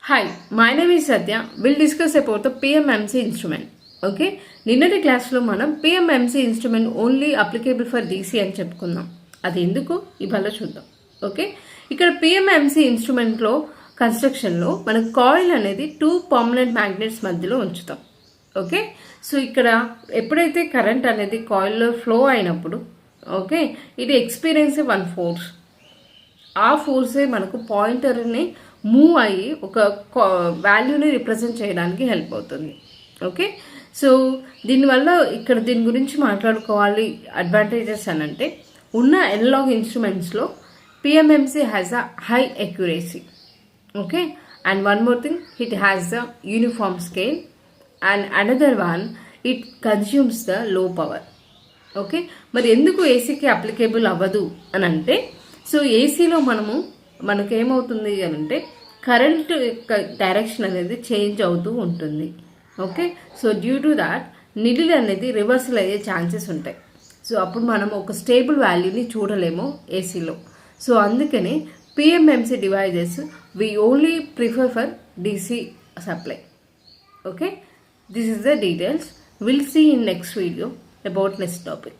Hi, my name is Satya. We'll discuss about the PMMC instrument. Okay, నిన్నటి క్లాస్లో మనం PMMC instrument only applicable for DC అని చెప్పుకుందాం. అది ఎందుకు ఇవాళ చూద్దాం. ఓకే, ఇక్కడ PMMC ఇన్స్ట్రుమెంట్లో కన్స్ట్రక్షన్లో మన కాయిల్ అనేది 2 పర్మనెంట్ మ్యాగ్నెట్స్ మధ్యలో ఉంచుతాం. ఓకే, సో ఇక్కడ ఎప్పుడైతే కరెంట్ అనేది కాయిల్లో ఫ్లో అయినప్పుడు ఓకే ఇది ఎక్స్పీరియన్స్ 1 ఫోర్స్. ఆ ఫోర్సే మనకు పాయింటర్ని మూవ్ అయ్యి ఒక వాల్యూని రిప్రజెంట్ చేయడానికి హెల్ప్ అవుతుంది. ఓకే, సో దీనివల్ల ఇక్కడ దీని గురించి మాట్లాడుకోవాలి. అడ్వాంటేజెస్ అని అంటే ఉన్న అనలాగ్ ఇన్స్ట్రుమెంట్స్లో PMMC has a high accuracy. Okay, and one more thing, it has the uniform scale and another one it consumes the low power. Okay, మరి ఎందుకు ఏసీకి అప్లికేబుల్ అవ్వదు అని అంటే, సో ఏసీలో మనకేమవుతుంది అని అంటే కరెంట్ యొక్క డైరెక్షన్ అనేది చేంజ్ అవుతూ ఉంటుంది. Okay, so due to that needle అనేది రివర్సల్ అయ్యే ఛాన్సెస్ ఉంటాయి. సో అప్పుడు మనం ఒక స్టేబుల్ వాల్యూని చూడలేము ఏసీలో. సో అందుకని PMMC devices we only prefer for DC supply. Okay, this is the details. We'll see in next video about next topic.